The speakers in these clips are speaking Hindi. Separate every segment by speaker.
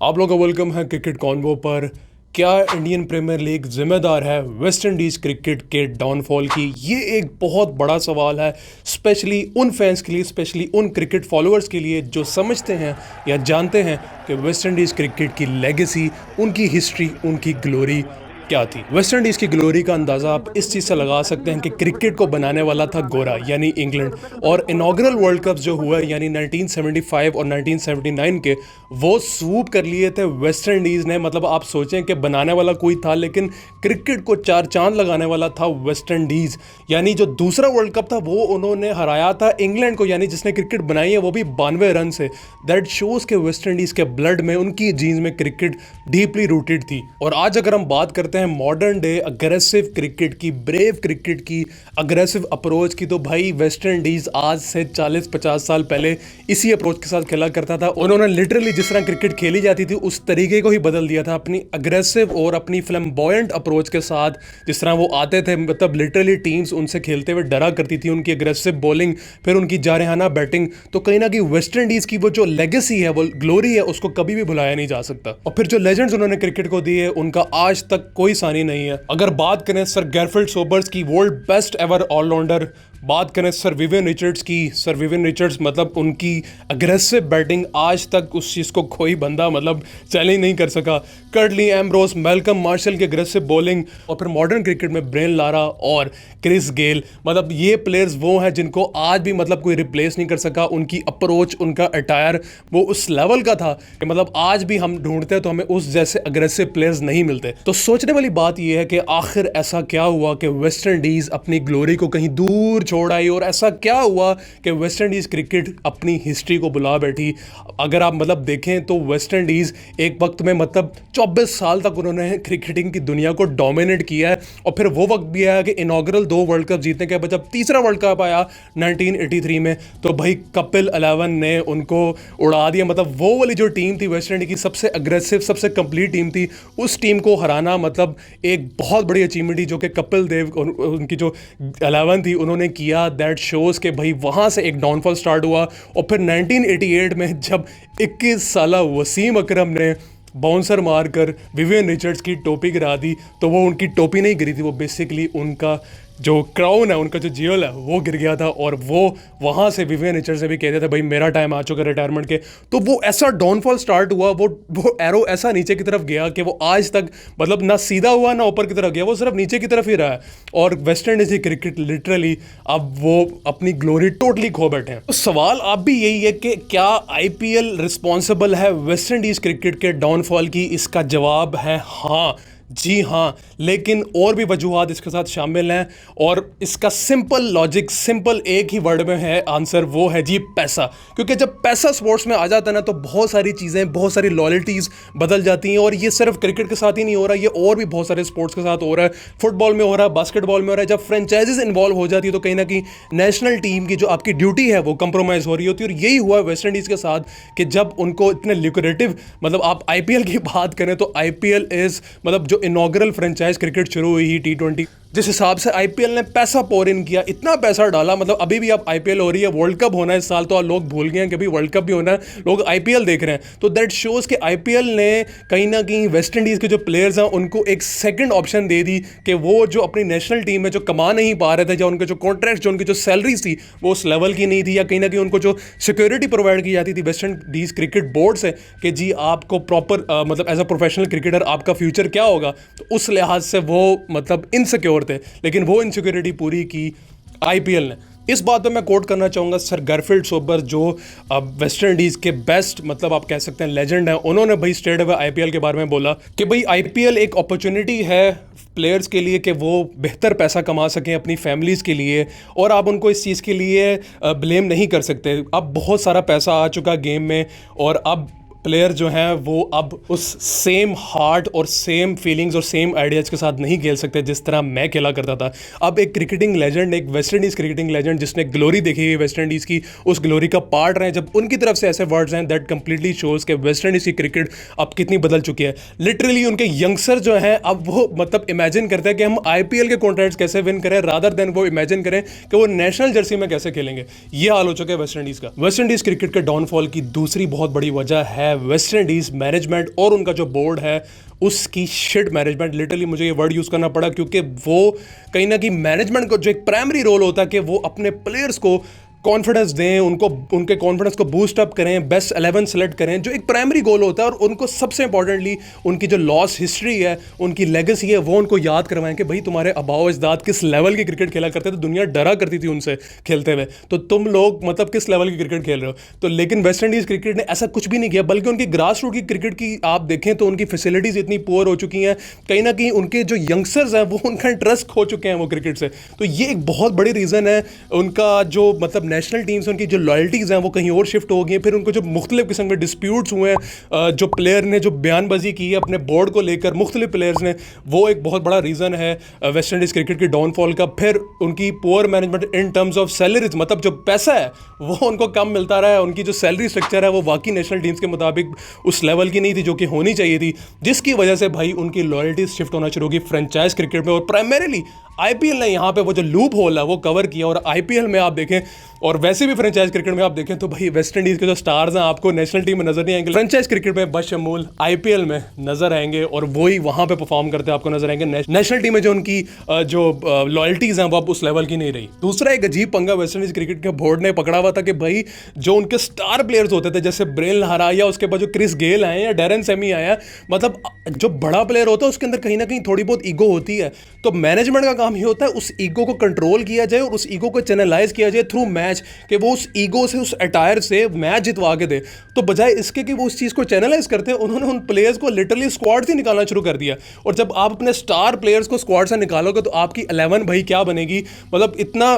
Speaker 1: आप लोगों का वेलकम है क्रिकेट कॉन्वो पर। क्या इंडियन प्रीमियर लीग जिम्मेदार है वेस्ट इंडीज़ क्रिकेट के डाउनफॉल की? ये एक बहुत बड़ा सवाल है, स्पेशली उन फैंस के लिए, स्पेशली उन क्रिकेट फॉलोअर्स के लिए जो समझते हैं या जानते हैं कि वेस्ट इंडीज़ क्रिकेट की लेगेसी, उनकी हिस्ट्री, उनकी ग्लोरी क्या थी। वेस्ट इंडीज़ की ग्लोरी का अंदाज़ा आप इस चीज़ से लगा सकते हैं कि क्रिकेट को बनाने वाला था गोरा यानी इंग्लैंड, और इनॉग्रल वर्ल्ड कप जो हुआ यानी 1975 और 1979 के, वो स्वूप कर लिए थे वेस्ट इंडीज़ ने। मतलब आप सोचें कि बनाने वाला कोई था, लेकिन क्रिकेट को चार चांद लगाने वाला था वेस्ट इंडीज़। यानी जो दूसरा वर्ल्ड कप था वो उन्होंने हराया था इंग्लैंड को, यानी जिसने क्रिकेट बनाई है वो भी 92 रन से। दैट शोज़ के वेस्ट इंडीज़ के ब्लड में, उनकी जीन्स में क्रिकेट डीपली रूटेड थी। और आज अगर हम बात करते हैं मॉडर्न डे अग्रेसिव क्रिकेट की, ब्रेव क्रिकेट की, अग्रेसिव अप्रोच की, तो भाई वेस्ट इंडीज आज से 40-50 साल पहले इसी अप्रोच के साथ खेला करता था। उन्होंने लिटरली जिस तरह क्रिकेट खेली जाती थी उस तरीके को ही बदल दिया था अपनी अग्रेसिव और अपनी फ्लैम्बॉयंट अप्रोच के साथ। जिस तरह वो आते थे, मतलब लिटरली टीम्स उनसे खेलते हुए डरा करती थी, उनकी अग्रेसिव बॉलिंग, फिर उनकी जारहाना बैटिंग। तो कहीं ना कहीं वेस्ट इंडीज की वो जो लेगेसी है, वो ग्लोरी है, उसको कभी भी भुलाया नहीं जा सकता। और फिर जो लेजेंड्स उन्होंने क्रिकेट को दिए, उनका आज तक कोई सानी नहीं है। अगर बात करें सर गैरफील्ड सोबर्स की, वर्ल्ड बेस्ट एवर ऑलराउंडर, बात करें सर विवियन रिचर्ड्स की, सर विवियन रिचर्ड्स मतलब उनकी अग्रेसिव बैटिंग, आज तक उस चीज़ को कोई बंदा मतलब चैलेंज नहीं कर सका। कर्टली एम्ब्रोस, मैल्कम मार्शल की अग्रेसिव बॉलिंग, और फिर मॉडर्न क्रिकेट में ब्रेन लारा और क्रिस गेल, मतलब ये प्लेयर्स वो हैं जिनको आज भी मतलब कोई रिप्लेस नहीं कर सका। उनकी अप्रोच, उनका अटायर वो उस लेवल का था कि मतलब आज भी हम ढूंढते हैं तो हमें उस जैसे अग्रेसिव प्लेयर्स नहीं मिलते। तो सोचने वाली बात यह है कि आखिर ऐसा क्या हुआ कि वेस्ट इंडीज़ अपनी ग्लोरी को कहीं दूर छोड़ आई, और ऐसा क्या हुआ कि वेस्ट इंडीज़ क्रिकेट अपनी हिस्ट्री को बुला बैठी। अगर आप मतलब देखें तो वेस्ट इंडीज़ एक वक्त में मतलब 24 साल तक उन्होंने क्रिकेटिंग की दुनिया को डोमिनेट किया है। और फिर वो वक्त भी आया कि इनॉग्रल 2 वर्ल्ड कप जीतने के बाद जब तीसरा वर्ल्ड कप आया 1983 में, तो भाई कपिल 11 ने उनको उड़ा दिया। मतलब वो वाली जो टीम थी वेस्ट इंडीज़ की, सबसे अग्रेसिव, सबसे कंप्लीट टीम थी, उस टीम को हराना मतलब एक बहुत बड़ी अचीवमेंट थी जो कि कपिल देव और उनकी जो 11 थी उन्होंने किया। दैट शोज़ के भाई वहाँ से एक डाउनफॉल स्टार्ट हुआ। और फिर 1988 में जब 21 साला वसीम अकरम ने बाउंसर मारकर विवियन रिचर्ड्स की टोपी गिरा दी, तो वो उनकी टोपी नहीं गिरी थी, वो बेसिकली उनका जो क्राउन है, उनका जो ज्वेल है वो गिर गया था। और वो वहाँ से विवियन रिचर्ड्स ने भी कहते थे भाई मेरा टाइम आ चुका है रिटायरमेंट के। तो वो ऐसा डाउनफॉल स्टार्ट हुआ, वो एरो ऐसा नीचे की तरफ गया कि वो आज तक मतलब ना सीधा हुआ ना ऊपर की तरफ गया, वो सिर्फ नीचे की तरफ ही रहा है। और वेस्ट इंडीज़ की क्रिकेट लिटरली अब वो अपनी ग्लोरी टोटली खो बैठे हैं। तो सवाल अब भी यही है कि क्या IPL रिस्पॉन्सिबल है वेस्ट इंडीज़ क्रिकेट के डाउनफॉल की? इसका जवाब है हाँ, जी हाँ, लेकिन और भी वजूहात इसके साथ शामिल हैं। और इसका सिंपल लॉजिक, सिंपल एक ही वर्ड में है आंसर, वो है जी पैसा। क्योंकि जब पैसा स्पोर्ट्स में आ जाता है ना, तो बहुत सारी चीज़ें, बहुत सारी लॉयल्टीज़ बदल जाती हैं। और ये सिर्फ क्रिकेट के साथ ही नहीं हो रहा, ये और भी बहुत सारे स्पोर्ट्स के साथ हो रहा है। फुटबॉल में हो रहा है, बास्केटबॉल में हो रहा है। जब फ्रेंचाइजीज इन्वॉल्व हो जाती है तो कहीं ना कहीं नेशनल टीम की जो आपकी ड्यूटी है वो कंप्रोमाइज़ हो रही होती है। और यही हुआ वेस्ट इंडीज़ के साथ कि जब उनको इतने ल्यूक्रेटिव, मतलब आप IPL की बात करें तो IPL इज़ मतलब जो इनॉग्रल फ्रेंचाइज क्रिकेट शुरू हुई ही T20, जिस हिसाब से IPL ने पैसा पोर इन किया, इतना पैसा डाला, मतलब अभी भी आप IPL हो रही है, वर्ल्ड कप होना है इस साल, तो लोग भूल गए हैं कि अभी वर्ल्ड कप भी होना है, लोग IPL देख रहे हैं। तो दैट शोज़ कि IPL ने कहीं ना कहीं वेस्ट इंडीज़ के जो प्लेयर्स हैं उनको एक सेकंड ऑप्शन दे दी कि वो जो अपनी नेशनल टीम में जो कमा नहीं पा रहे थे, या उनके जो कॉन्ट्रैक्ट, जो उनकी जो सैलरीज थी वो उस लेवल की नहीं थी, या कहीं ना कहीं उनको जो सिक्योरिटी प्रोवाइड की जाती थी वेस्ट इंडीज़ क्रिकेट बोर्ड से कि जी आपको प्रॉपर मतलब एज अ प्रोफेशनल क्रिकेटर आपका फ्यूचर क्या होगा, तो उस लिहाज से वो मतलब इनसिक्योर थे। लेकिन वो इनसिक्योरिटी पूरी की IPL ने। इस बात पे मैं कोट करना चाहूँगा सर गैरफील्ड सोबर, जो वेस्ट इंडीज़ के बेस्ट, मतलब आप कह सकते हैं लेजेंड हैं। उन्होंने भाई स्ट्रेट अवे IPL के बारे में बोला कि भाई IPL एक अपॉर्चुनिटी है प्लेयर्स के लिए कि वो बेहतर पैसा कमा सकें अपनी फैमिलीज़ के लिए, और आप उनको इस चीज़ के लिए ब्लेम नहीं कर सकते। अब बहुत सारा पैसा आ चुका गेम में, और अब प्लेयर जो हैं वो अब उस सेम हार्ट और सेम फीलिंग्स और सेम आइडियाज़ के साथ नहीं खेल सकते जिस तरह मैं खेला करता था। अब एक क्रिकेटिंग लेजेंड, एक वेस्ट इंडीज़ क्रिकेटिंग लेजेंड जिसने ग्लोरी देखी हुई वेस्ट इंडीज़ की, उस ग्लोरी का पार्ट रहे, जब उनकी तरफ से ऐसे वर्ड्स हैं, दैट कंप्लीटली शोज़ कि वेस्ट इंडीज़ की क्रिकेट अब कितनी बदल चुकी है। लिटरली उनके यंगस्टर जो हैं अब वो मतलब इमेजिन करते हैं कि हम IPL के कॉन्ट्रैक्ट्स कैसे विन करें, रादर देन वो इमेजिन करें कि वो नेशनल जर्सी में कैसे खेलेंगे। ये हाल हो चुका है वेस्ट इंडीज़ का। वेस्ट इंडीज़ क्रिकेट के डाउनफॉल की दूसरी बहुत बड़ी वजह है है वेस्ट इंडीज़ मैनेजमेंट और उनका जो बोर्ड है उसकी शिट मैनेजमेंट। लिटरली मुझे ये वर्ड यूज़ करना पड़ा क्योंकि वो कहीं ना कहीं मैनेजमेंट को जो एक प्राइमरी रोल होता है कि वो अपने प्लेयर्स को कॉन्फिडेंस दें, उनको उनके कॉन्फिडेंस को बूस्ट अप करें, बेस्ट 11 सेलेक्ट करें, जो एक प्राइमरी गोल होता है, और उनको सबसे इंपॉर्टेंटली उनकी जो लॉस हिस्ट्री है, उनकी लेगेसी है, वो उनको याद करवाएं कि भाई तुम्हारे आबाओ अजदाद किस लेवल की क्रिकेट खेला करते थे, दुनिया डरा करती थी उनसे खेलते हुए, तो तुम लोग मतलब किस लेवल की क्रिकेट खेल रहे हो। तो लेकिन वेस्ट इंडीज़ क्रिकेट ने ऐसा कुछ भी नहीं किया, बल्कि उनकी ग्रास रूट की क्रिकेट की आप देखें तो उनकी फैसिलिटीज़ इतनी पुअर हो चुकी हैं, कहीं ना कहीं उनके जो यंगस्टर्स हैं वो उनका इंटरेस्ट खो चुके हैं वो क्रिकेट से। तो ये एक बहुत बड़ी रीज़न है उनका जो मतलब नेशनल टीम्स उनकी जो लॉयल्टीज़ हैं वो कहीं और शिफ्ट हो गई हैं। फिर उनको जो मुख्तलिफ किस्म के डिस्प्यूट्स हुए हैं, जो प्लेयर ने जो बयानबाजी की है अपने बोर्ड को लेकर मुख्तलिफ प्लेयर्स ने, वो एक बहुत बड़ा रीज़न है वेस्ट इंडीज़ क्रिकेट की डाउनफॉल का। फिर उनकी poor management in terms of salaries, मतलब जो पैसा है वो उनको कम मिलता रहा है, उनकी जो सैलरी स्ट्रक्चर है वो बाकी नेशनल टीम्स के मुताबिक उस लेवल की नहीं थी जो कि होनी चाहिए थी, जिसकी वजह से भाई उनकी लॉयल्टीज शिफ्ट होना शुरू होगी फ्रेंचाइज क्रिकेट में। और प्राइमरीली आईपीएल ने यहाँ पे वो जो लूप होल है वो कवर किया, और आईपीएल में आप देखें और वैसे भी फ्रेंचाइज क्रिकेट में आप देखें तो भाई वेस्ट इंडीज़ के जो स्टार्स हैं आपको नेशनल टीम में नजर नहीं आएंगे, फ्रेंचाइज क्रिकेट में बशमूल आईपीएल में नजर आएंगे, और वही वहाँ पे परफॉर्म करते आपको नजर आएंगे। नेशनल टीम में जो उनकी जो लॉयल्टीज़ हैं वो अब उस लेवल की नहीं रही। दूसरा एक अजीब पंगा वेस्ट इंडीज़ क्रिकेट के बोर्ड ने पकड़ा हुआ था कि भाई जो उनके स्टार प्लेयर्स होते थे जैसे ब्रेन लारा या उसके बाद जो क्रिस गेल आए या डैरेन सेमी आया, मतलब जो बड़ा प्लेयर होता है उसके अंदर कहीं ना कहीं थोड़ी बहुत ईगो होती है, तो मैनेजमेंट का काम ही होता है उस ईगो को कंट्रोल किया जाए और उस ईगो को चैनलाइज किया जाए थ्रू मैच, कि वो उस ईगो से उस अटायर से मैच जितवा के दे। तो बजाय इसके कि वो उस चीज़ को चैनलाइज करते हैं, उन्होंने उन प्लेयर्स को लिटरली स्क्वाड से निकालना शुरू कर दिया। और जब आप अपने स्टार प्लेयर्स को स्क्वाड से निकालोगे तो आपकी 11 भाई क्या बनेगी। मतलब इतना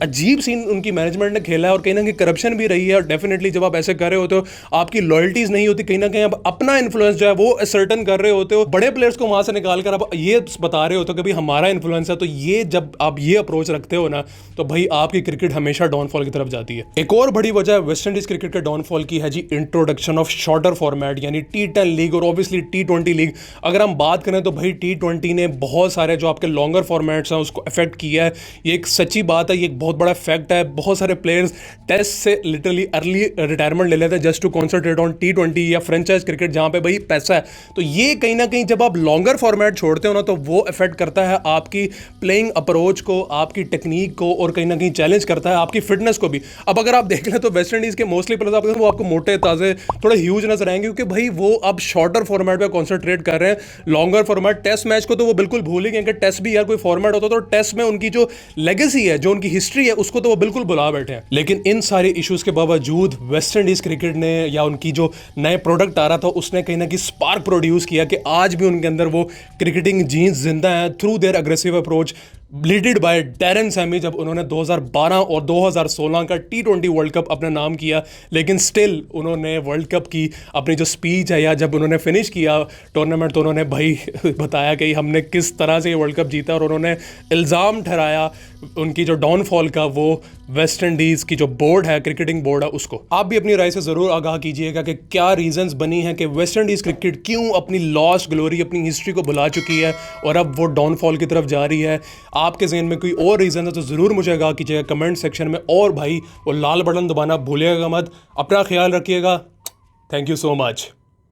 Speaker 1: अजीब सीन उनकी मैनेजमेंट ने खेला है, और कहीं ना कहीं करप्शन भी रही है। और डेफिनेटली जब आप ऐसे कर रहे होते हो आपकी लॉयल्टीज नहीं होती, कहीं ना कहीं आप अपना इन्फ्लुएंस जो है वो असर्टन कर रहे होते हो, बड़े प्लेयर्स को वहां से निकाल कर आप ये बता रहे होते हो कि भाई हमारा इन्फ्लुएंस है। तो ये जब आप ये अप्रोच रखते हो ना तो भाई आपकी क्रिकेट हमेशा डाउनफॉल की तरफ जाती है। एक और बड़ी वजह वेस्ट इंडीज क्रिकेट के डाउनफॉल की है जी इंट्रोडक्शन ऑफ शॉर्टर फॉर्मेट, यानी T10 लीग और ऑब्वियसली T20 लीग। अगर हम बात करें तो भाई T20 ने बहुत सारे जो आपके लॉन्गर फॉर्मेट्स हैं उसको अफेक्ट किया है। ये एक सच्ची बात है, ये एक बहुत बड़ा फैक्ट है। बहुत सारे प्लेयर्स टेस्ट से लिटरली अर्ली रिटायरमेंट ले लेते हैं just to concentrate on T20 या फ्रेंचाइज क्रिकेट जहाँ पे भाई पैसा है। तो ये कहीं ना कहीं जब आप लॉन्गर फॉर्मेट छोड़ते हो ना तो वो अफेक्ट करता है आपकी प्लेइंग अप्रोच को, आपकी टेक्निक को, और कहीं ना कहीं चैलेंज करता है आपकी फिटनेस को भी। अब अगर आप देख लें तो वेस्ट इंडीज़ के मोस्टली प्लेयर्स आप वो आपको मोटे ताज़े थोड़े ह्यूज नजर आएंगे, क्योंकि भाई वो अब शॉर्टर फॉर्मेट पे कॉन्सेंट्रेट कर रहे हैं। लॉन्गर फॉर्मेट टेस्ट मैच को तो वो बिल्कुल भूल ही गए कि टेस्ट भी यार कोई फॉर्मेट होता तो टेस्ट में उनकी जो लेगेसी है, जो उनकी हिस्ट्री है, उसको तो वो बिल्कुल भुला बैठे हैं। लेकिन इन सारे इश्यूज के बावजूद वेस्ट इंडीज़ क्रिकेट ने या उनकी जो नए प्रोडक्ट आ रहा था उसने कहीं ना कहीं स्पार्क प्रोड्यूस किया कि आज भी उनके अंदर वो क्रिकेटिंग जीन्स जिंदा है through their aggressive approach leaded by Darren Sammy. जब उन्होंने 2012 और 2016 का T20 वर्ल्ड कप अपना नाम किया, लेकिन स्टिल उन्होंने वर्ल्ड कप की अपनी जो स्पीच है या जब उन्होंने फिनिश किया टूर्नामेंट तो उन्होंने भाई बताया कि हमने किस तरह से ये वर्ल्ड कप जीता, और उन्होंने इल्ज़ाम ठहराया उनकी जो डाउनफॉल का वो वेस्ट इंडीज़ की जो बोर्ड है, क्रिकेटिंग बोर्ड है, उसको। आप भी अपनी राय से ज़रूर आगाह कीजिएगा कि क्या रीजंस बनी हैं कि वेस्ट इंडीज़ क्रिकेट क्यों अपनी लॉस्ट ग्लोरी, अपनी हिस्ट्री को भुला चुकी है और अब वो डाउनफॉल की तरफ जा रही है। आपके ज़हन में कोई और रीज़न है तो ज़रूर मुझे आगाह कीजिएगा कमेंट सेक्शन में, और भाई वो लाल बटन दबाना भूलिएगा मत। अपना ख्याल रखिएगा। Thank you so much.